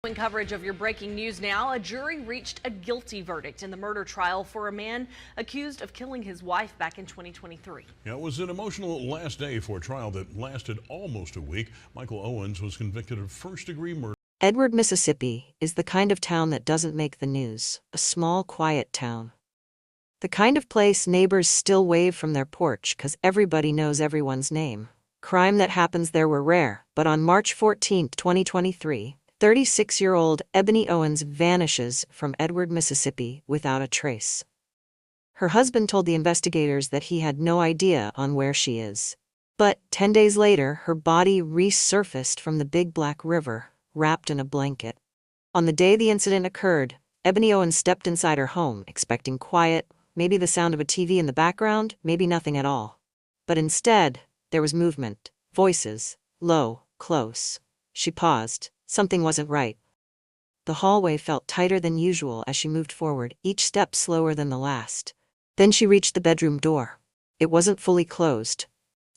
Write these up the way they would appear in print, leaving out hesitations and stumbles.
In coverage of your breaking news now, a jury reached a guilty verdict in the murder trial for a man accused of killing his wife back in 2023. Yeah, it was an emotional last day for a trial that lasted almost a week. Michael Owens was convicted of first-degree murder. Edward, Mississippi is the kind of town that doesn't make the news. A small, quiet town. The kind of place neighbors still wave from their porch because everybody knows everyone's name. Crime that happens there were rare, but on March 14, 2023, 36-year-old Ebony Owens vanishes from Edward, Mississippi without a trace. Her husband told the investigators that he had no idea on where she is. But 10 days later, her body resurfaced from the Big Black River, wrapped in a blanket. On the day the incident occurred, Ebony Owens stepped inside her home, expecting quiet, maybe the sound of a TV in the background, maybe nothing at all. But instead, there was movement, voices, low, close. She paused. Something wasn't right. The hallway felt tighter than usual as she moved forward, each step slower than the last. Then she reached the bedroom door. It wasn't fully closed,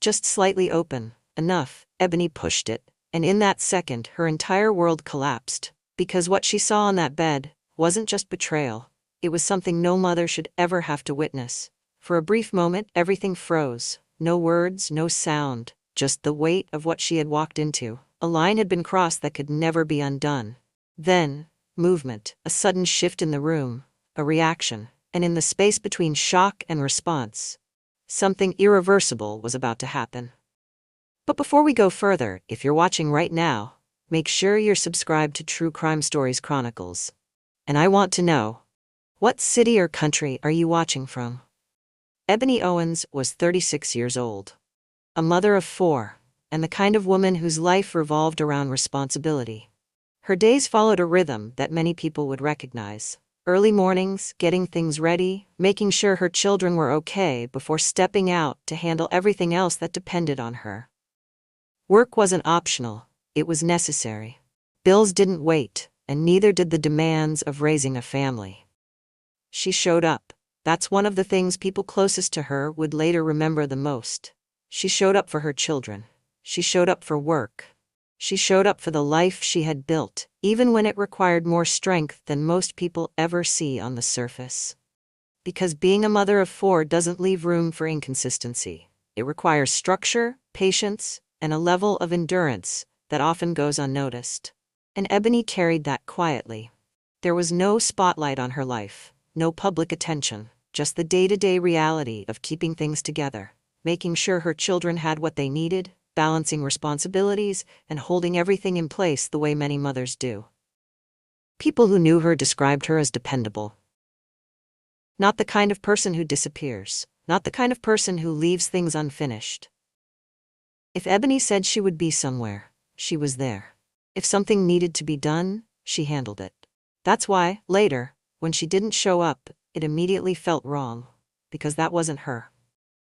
just slightly open, enough. Ebony pushed it, and in that second her entire world collapsed, because what she saw on that bed wasn't just betrayal. It was something no mother should ever have to witness. For a brief moment, everything froze. No words, no sound, just the weight of what she had walked into. A line had been crossed that could never be undone. Then, movement, a sudden shift in the room, a reaction, and in the space between shock and response, something irreversible was about to happen. But before we go further, if you're watching right now, make sure you're subscribed to True Crime Stories Chronicles. And I want to know, what city or country are you watching from? Ebony Owens was 36 years old, a mother of 4, and the kind of woman whose life revolved around responsibility. Her days followed a rhythm that many people would recognize. Early mornings, getting things ready, making sure her children were okay before stepping out to handle everything else that depended on her. Work wasn't optional, it was necessary. Bills didn't wait, and neither did the demands of raising a family. She showed up. That's one of the things people closest to her would later remember the most. She showed up for her children. She showed up for work. She showed up for the life she had built, even when it required more strength than most people ever see on the surface. Because being a mother of 4 doesn't leave room for inconsistency. It requires structure, patience, and a level of endurance that often goes unnoticed. And Ebony carried that quietly. There was no spotlight on her life, no public attention, just the day-to-day reality of keeping things together, making sure her children had what they needed, balancing responsibilities, and holding everything in place the way many mothers do. People who knew her described her as dependable. Not the kind of person who disappears, not the kind of person who leaves things unfinished. If Ebony said she would be somewhere, she was there. If something needed to be done, she handled it. That's why, later, when she didn't show up, it immediately felt wrong, because that wasn't her.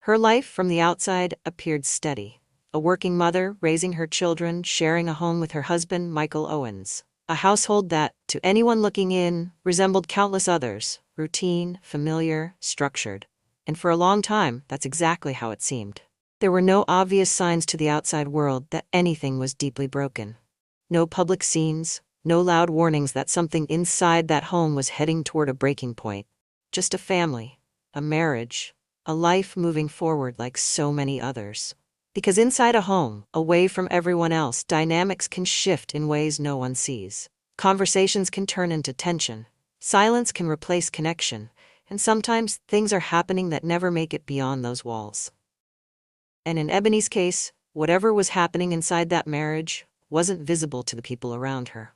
Her life from the outside appeared steady. A working mother, raising her children, sharing a home with her husband, Michael Owens. A household that, to anyone looking in, resembled countless others, routine, familiar, structured. And for a long time, that's exactly how it seemed. There were no obvious signs to the outside world that anything was deeply broken. No public scenes, no loud warnings that something inside that home was heading toward a breaking point. Just a family, a marriage, a life moving forward like so many others. Because inside a home, away from everyone else, dynamics can shift in ways no one sees. Conversations can turn into tension. Silence can replace connection. And sometimes things are happening that never make it beyond those walls. And in Ebony's case, whatever was happening inside that marriage wasn't visible to the people around her.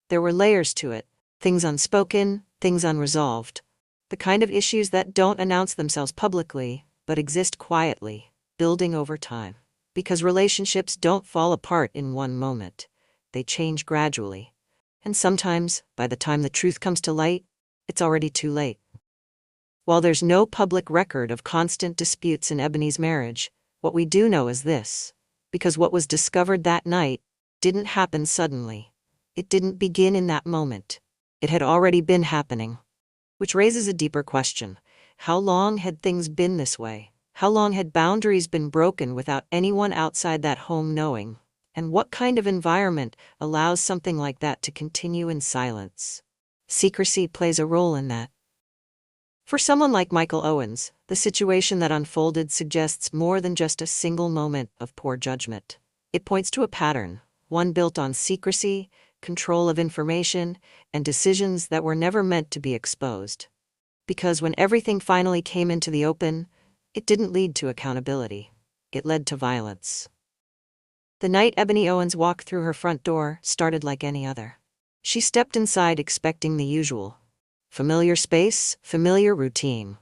There were layers to it, things unspoken, things unresolved. The kind of issues that don't announce themselves publicly, but exist quietly, building over time. Because relationships don't fall apart in one moment. They change gradually. And sometimes, by the time the truth comes to light, it's already too late. While there's no public record of constant disputes in Ebony's marriage, what we do know is this. Because what was discovered that night didn't happen suddenly. It didn't begin in that moment. It had already been happening. Which raises a deeper question. How long had things been this way? How long had boundaries been broken without anyone outside that home knowing? And what kind of environment allows something like that to continue in silence? Secrecy plays a role in that. For someone like Michael Owens, the situation that unfolded suggests more than just a single moment of poor judgment. It points to a pattern, one built on secrecy, control of information, and decisions that were never meant to be exposed. Because when everything finally came into the open, it didn't lead to accountability. It led to violence. The night Ebony Owens walked through her front door started like any other. She stepped inside expecting the usual. Familiar space, familiar routine.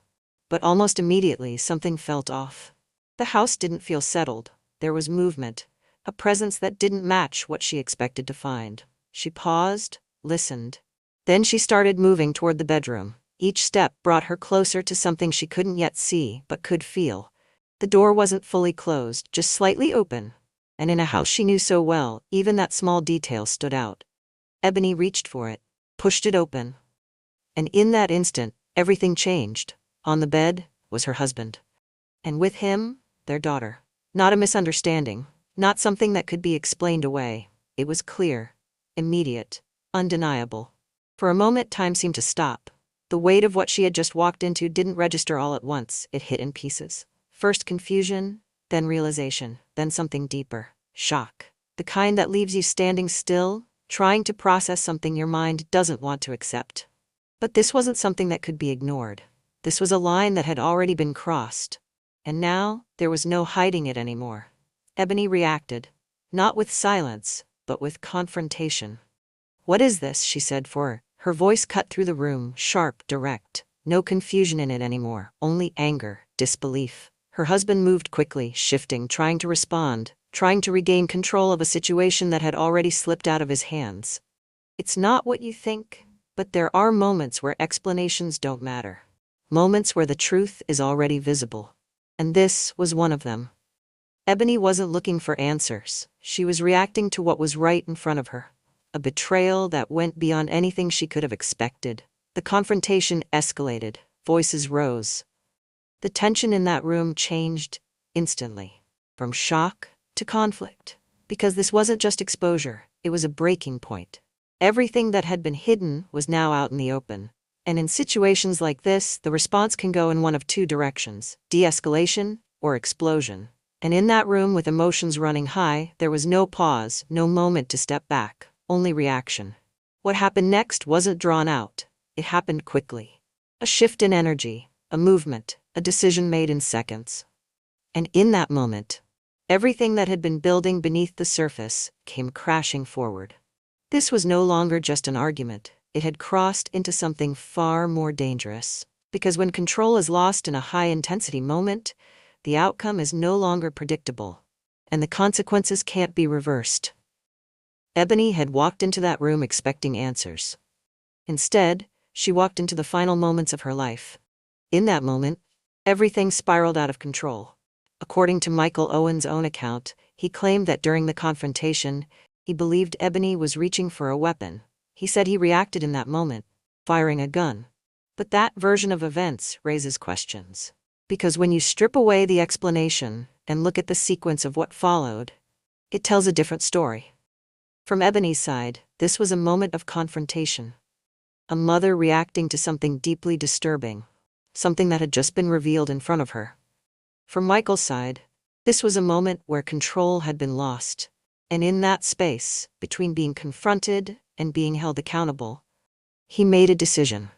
But almost immediately something felt off. The house didn't feel settled. There was movement, a presence that didn't match what she expected to find. She paused, listened. Then she started moving toward the bedroom. Each step brought her closer to something she couldn't yet see but could feel. The door wasn't fully closed, just slightly open. And in a house she knew so well, even that small detail stood out. Ebony reached for it, pushed it open. And in that instant, everything changed. On the bed was her husband. And with him, their daughter. Not a misunderstanding, not something that could be explained away. It was clear, immediate, undeniable. For a moment, time seemed to stop. The weight of what she had just walked into didn't register all at once. It hit in pieces. First confusion, then realization, then something deeper. Shock. The kind that leaves you standing still, trying to process something your mind doesn't want to accept. But this wasn't something that could be ignored. This was a line that had already been crossed. And now, there was no hiding it anymore. Ebony reacted. Not with silence, but with confrontation. "What is this?" she said, for her voice cut through the room, sharp, direct. No confusion in it anymore, only anger, disbelief. Her husband moved quickly, shifting, trying to respond, trying to regain control of a situation that had already slipped out of his hands. "It's not what you think, but there are moments where explanations don't matter. Moments where the truth is already visible." And this was one of them. Ebony wasn't looking for answers. She was reacting to what was right in front of her. A betrayal that went beyond anything she could have expected. The confrontation escalated. Voices rose. The tension in that room changed instantly. From shock to conflict. Because this wasn't just exposure, it was a breaking point. Everything that had been hidden was now out in the open. And in situations like this, the response can go in one of two directions: de-escalation or explosion. And in that room with emotions running high, there was no pause, no moment to step back, only reaction. What happened next wasn't drawn out. It happened quickly. A shift in energy, a movement, a decision made in seconds. And in that moment, everything that had been building beneath the surface came crashing forward. This was no longer just an argument. It had crossed into something far more dangerous. Because when control is lost in a high-intensity moment, the outcome is no longer predictable, and the consequences can't be reversed. Ebony had walked into that room expecting answers. Instead, she walked into the final moments of her life. In that moment, everything spiraled out of control. According to Michael Owens' own account, he claimed that during the confrontation, he believed Ebony was reaching for a weapon. He said he reacted in that moment, firing a gun. But that version of events raises questions. Because when you strip away the explanation and look at the sequence of what followed, it tells a different story. From Ebony's side, this was a moment of confrontation. A mother reacting to something deeply disturbing, something that had just been revealed in front of her. From Michael's side, this was a moment where control had been lost. And in that space, between being confronted and being held accountable, he made a decision.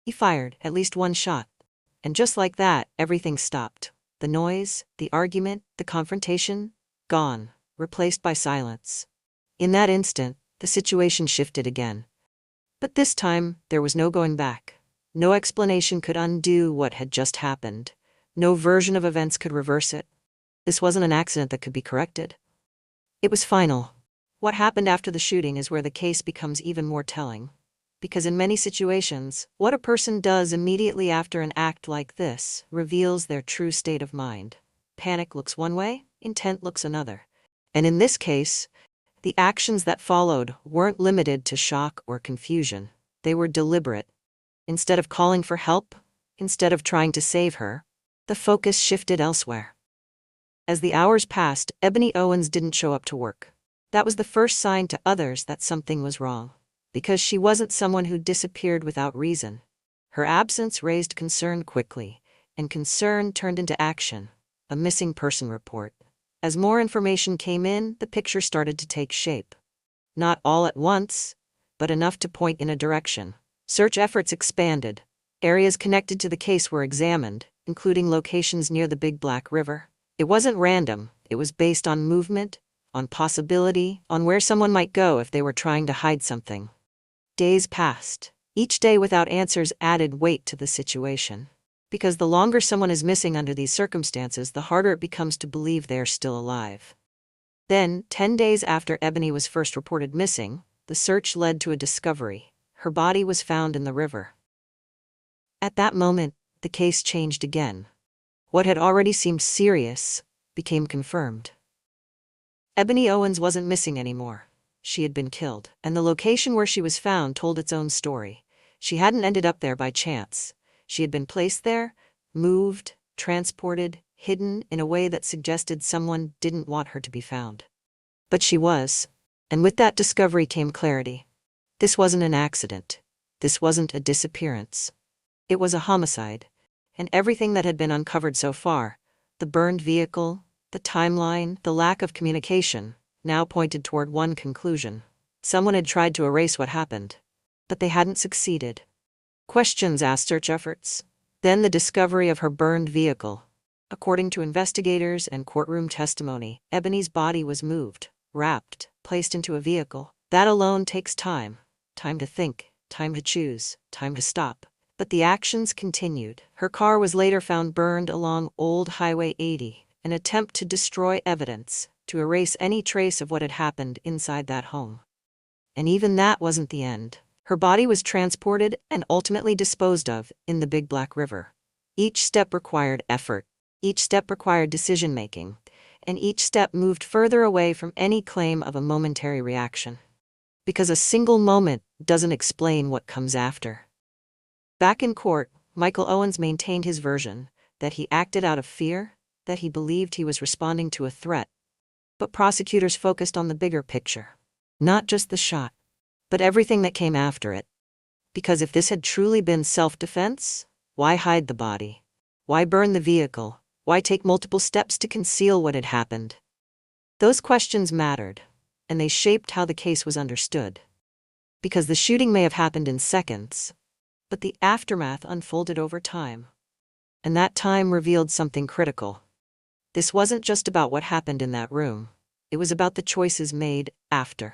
He fired at least one shot. And just like that, everything stopped. The noise, the argument, the confrontation, gone, replaced by silence. In that instant, the situation shifted again. But this time, there was no going back. No explanation could undo what had just happened. No version of events could reverse it. This wasn't an accident that could be corrected. It was final. What happened after the shooting is where the case becomes even more telling. Because in many situations, what a person does immediately after an act like this reveals their true state of mind. Panic looks one way, intent looks another. And in this case, the actions that followed weren't limited to shock or confusion. They were deliberate. Instead of calling for help, instead of trying to save her, the focus shifted elsewhere. As the hours passed, Ebony Owens didn't show up to work. That was the first sign to others that something was wrong, because she wasn't someone who disappeared without reason. Her absence raised concern quickly, and concern turned into action, a missing person report. As more information came in, the picture started to take shape. Not all at once, but enough to point in a direction. Search efforts expanded. Areas connected to the case were examined, including locations near the Big Black River. It wasn't random, it was based on movement, on possibility, on where someone might go if they were trying to hide something. Days passed. Each day without answers added weight to the situation. Because the longer someone is missing under these circumstances, the harder it becomes to believe they are still alive. Then, 10 days after Ebony was first reported missing, the search led to a discovery. Her body was found in the river. At that moment, the case changed again. What had already seemed serious became confirmed. Ebony Owens wasn't missing anymore. She had been killed, and the location where she was found told its own story. She hadn't ended up there by chance. She had been placed there, moved, transported, hidden in a way that suggested someone didn't want her to be found. But she was, and with that discovery came clarity. This wasn't an accident. This wasn't a disappearance. It was a homicide, and everything that had been uncovered so far, the burned vehicle, the timeline, the lack of communication, now pointed toward one conclusion. Someone had tried to erase what happened, but they hadn't succeeded. Questions asked search efforts. Then the discovery of her burned vehicle. According to investigators and courtroom testimony, Ebony's body was moved, wrapped, placed into a vehicle. That alone takes time. Time to think, time to choose, time to stop. But the actions continued. Her car was later found burned along Old Highway 80, an attempt to destroy evidence, to erase any trace of what had happened inside that home. And even that wasn't the end. Her body was transported and ultimately disposed of in the Big Black River. Each step required effort. Each step required decision-making. And each step moved further away from any claim of a momentary reaction. Because a single moment doesn't explain what comes after. Back in court, Michael Owens maintained his version, that he acted out of fear, that he believed he was responding to a threat. But prosecutors focused on the bigger picture. Not just the shot, but everything that came after it. Because if this had truly been self-defense, why hide the body? Why burn the vehicle? Why take multiple steps to conceal what had happened? Those questions mattered, and they shaped how the case was understood. Because the shooting may have happened in seconds, but the aftermath unfolded over time. And that time revealed something critical. This wasn't just about what happened in that room. It was about the choices made after.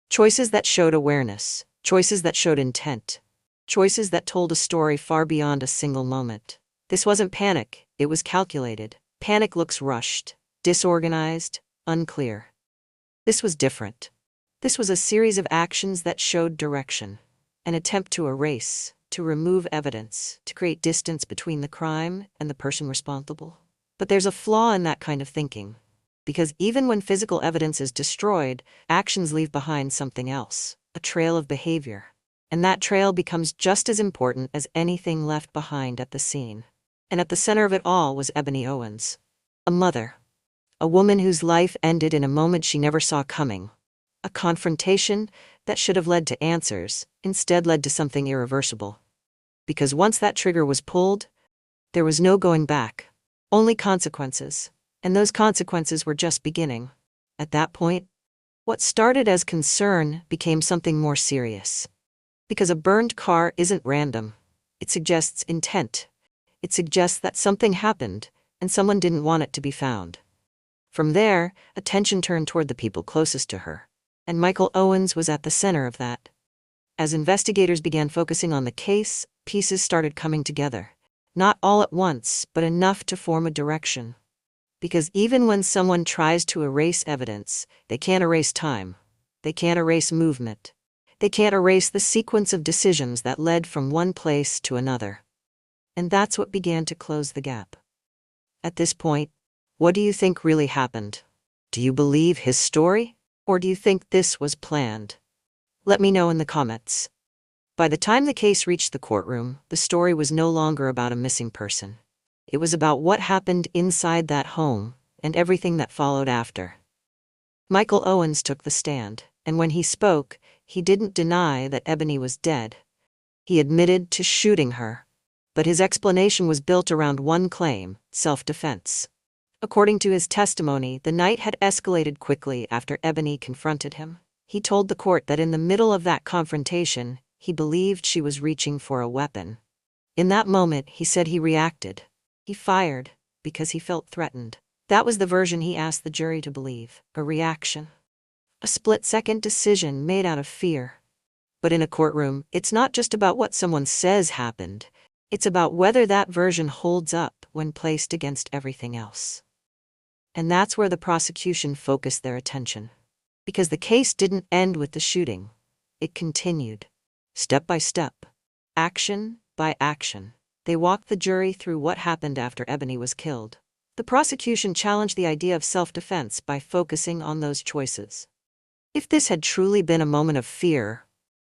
Choices that showed awareness. Choices that showed intent. Choices that told a story far beyond a single moment. This wasn't panic, it was calculated. Panic looks rushed, disorganized, unclear. This was different. This was a series of actions that showed direction. An attempt to erase, to remove evidence, to create distance between the crime and the person responsible. But there's a flaw in that kind of thinking. Because even when physical evidence is destroyed, actions leave behind something else, a trail of behavior. And that trail becomes just as important as anything left behind at the scene. And at the center of it all was Ebony Owens. A mother. A woman whose life ended in a moment she never saw coming. A confrontation that should have led to answers, instead led to something irreversible. Because once that trigger was pulled, there was no going back. Only consequences. And those consequences were just beginning. At that point, what started as concern became something more serious. Because a burned car isn't random. It suggests intent. It suggests that something happened, and someone didn't want it to be found. From there, attention turned toward the people closest to her. And Michael Owens was at the center of that. As investigators began focusing on the case, pieces started coming together. Not all at once, but enough to form a direction. Because even when someone tries to erase evidence, they can't erase time. They can't erase movement. They can't erase the sequence of decisions that led from one place to another. And that's what began to close the gap. At this point, what do you think really happened? Do you believe his story? Or do you think this was planned? Let me know in the comments. By the time the case reached the courtroom, the story was no longer about a missing person. It was about what happened inside that home and everything that followed after. Michael Owens took the stand, and when he spoke, he didn't deny that Ebony was dead. He admitted to shooting her. But his explanation was built around one claim: self-defense. According to his testimony, the night had escalated quickly after Ebony confronted him. He told the court that in the middle of that confrontation, he believed she was reaching for a weapon. In that moment, he said he reacted. He fired because he felt threatened. That was the version he asked the jury to believe: a reaction. A split-second decision made out of fear. But in a courtroom, it's not just about what someone says happened. It's about whether that version holds up when placed against everything else. And that's where the prosecution focused their attention. Because the case didn't end with the shooting. It continued. Step by step. Action by action. They walked the jury through what happened after Ebony was killed. The prosecution challenged the idea of self-defense by focusing on those choices. If this had truly been a moment of fear,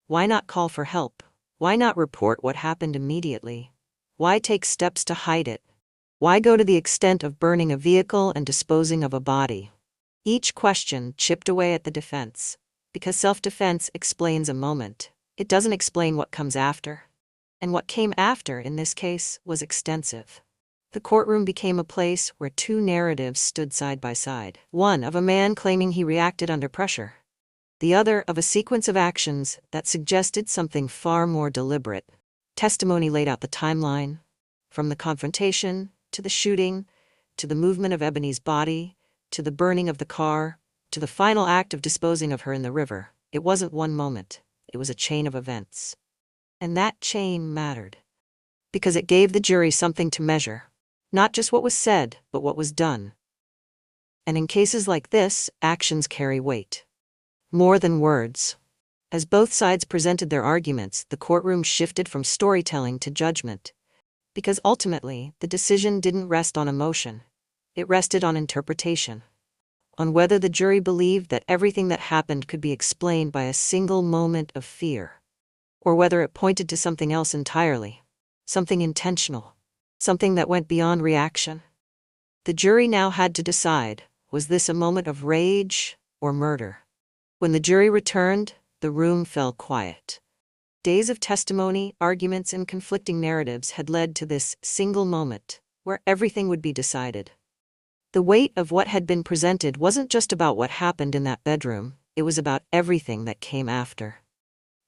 why not call for help? Why not report what happened immediately? Why take steps to hide it? Why go to the extent of burning a vehicle and disposing of a body? Each question chipped away at the defense. Because self-defense explains a moment, it doesn't explain what comes after. And what came after, in this case, was extensive. The courtroom became a place where two narratives stood side by side. One of a man claiming he reacted under pressure. The other of a sequence of actions that suggested something far more deliberate. Testimony laid out the timeline, from the confrontation, to the shooting, to the movement of Ebony's body, to the burning of the car, to the final act of disposing of her in the river. It wasn't one moment, it was a chain of events. And that chain mattered. Because it gave the jury something to measure. Not just what was said, but what was done. And in cases like this, actions carry weight. More than words. As both sides presented their arguments, the courtroom shifted from storytelling to judgment. Because ultimately, the decision didn't rest on emotion. It rested on interpretation. On whether the jury believed that everything that happened could be explained by a single moment of fear. Or whether it pointed to something else entirely. Something intentional. Something that went beyond reaction. The jury now had to decide, was this a moment of rage or murder? When the jury returned, the room fell quiet. Days of testimony, arguments, and conflicting narratives had led to this single moment, where everything would be decided. The weight of what had been presented wasn't just about what happened in that bedroom, it was about everything that came after.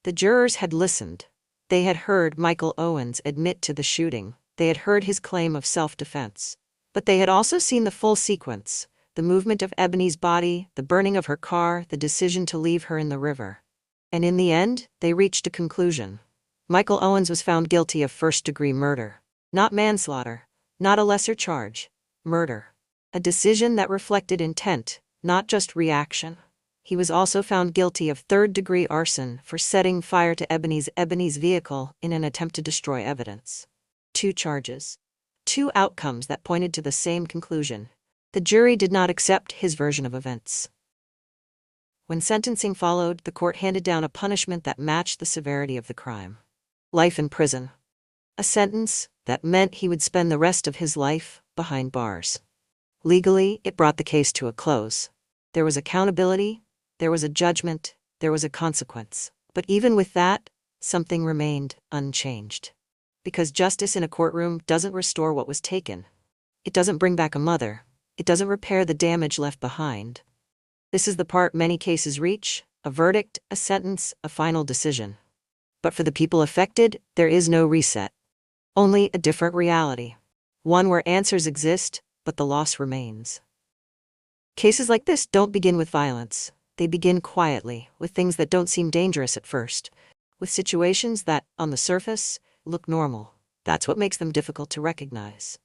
The jurors had listened. They had heard Michael Owens admit to the shooting. They had heard his claim of self-defense. But they had also seen the full sequence: the movement of Ebony's body, the burning of her car, the decision to leave her in the river. And in the end, they reached a conclusion. Michael Owens was found guilty of first-degree murder. Not manslaughter, not a lesser charge. Murder. A decision that reflected intent, not just reaction. He was also found guilty of third-degree arson for setting fire to Ebony's vehicle in an attempt to destroy evidence. 2 charges. 2 outcomes that pointed to the same conclusion. The jury did not accept his version of events. When sentencing followed, the court handed down a punishment that matched the severity of the crime. Life in prison. A sentence that meant he would spend the rest of his life behind bars. Legally, it brought the case to a close. There was accountability, there was a judgment, there was a consequence. But even with that, something remained unchanged. Because justice in a courtroom doesn't restore what was taken. It doesn't bring back a mother. It doesn't repair the damage left behind. This is the part many cases reach: a verdict, a sentence, a final decision. But for the people affected, there is no reset. Only a different reality. One where answers exist, but the loss remains. Cases like this don't begin with violence. They begin quietly, with things that don't seem dangerous at first. With situations that, on the surface, look normal. That's what makes them difficult to recognize.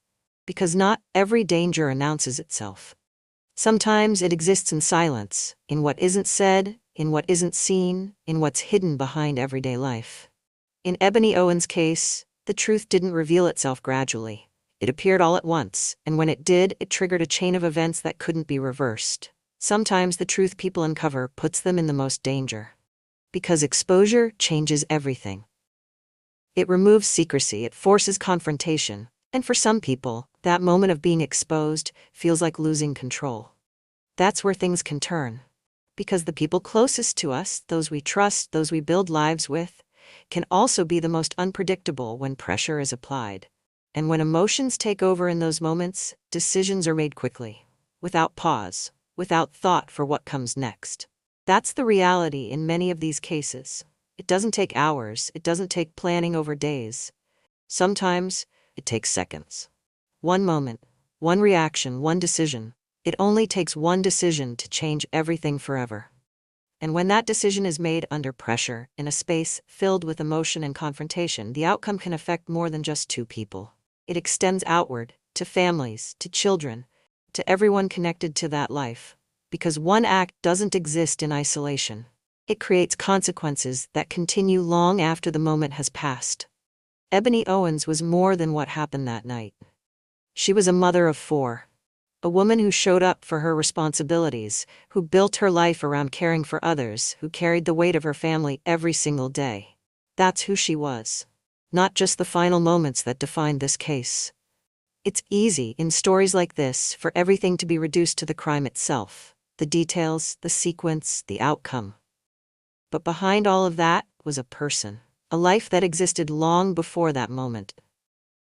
Because not every danger announces itself. Sometimes it exists in silence, in what isn't said, in what isn't seen, in what's hidden behind everyday life. In Ebony Owens' case, the truth didn't reveal itself gradually. It appeared all at once, and when it did, it triggered a chain of events that couldn't be reversed. Sometimes the truth people uncover puts them in the most danger. Because exposure changes everything. It removes secrecy, it forces confrontation, and for some people, that moment of being exposed feels like losing control. That's where things can turn. Because the people closest to us, those we trust, those we build lives with, can also be the most unpredictable when pressure is applied. And when emotions take over in those moments, decisions are made quickly, without pause, without thought for what comes next. That's the reality in many of these cases. It doesn't take hours, it doesn't take planning over days. Sometimes, it takes seconds. One moment, one reaction, one decision. It only takes one decision to change everything forever. And when that decision is made under pressure, in a space filled with emotion and confrontation, the outcome can affect more than just two people. It extends outward, to families, to children, to everyone connected to that life. Because one act doesn't exist in isolation. It creates consequences that continue long after the moment has passed. Ebony Owens was more than what happened that night. She was a mother of 4. A woman who showed up for her responsibilities, who built her life around caring for others, who carried the weight of her family every single day. That's who she was. Not just the final moments that defined this case. It's easy, in stories like this, for everything to be reduced to the crime itself, the details, the sequence, the outcome. But behind all of that was a person, a life that existed long before that moment,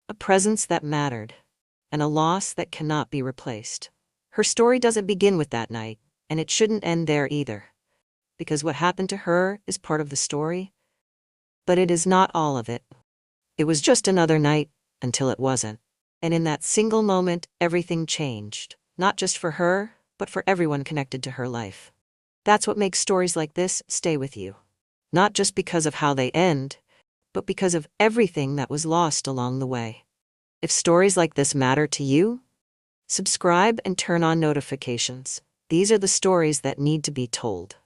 a presence that mattered, and a loss that cannot be replaced. Her story doesn't begin with that night, and it shouldn't end there either. Because what happened to her is part of the story, but it is not all of it. It was just another night, until it wasn't. And in that single moment, everything changed. Not just for her, but for everyone connected to her life. That's what makes stories like this stay with you. Not just because of how they end, but because of everything that was lost along the way. If stories like this matter to you, subscribe and turn on notifications. These are the stories that need to be told.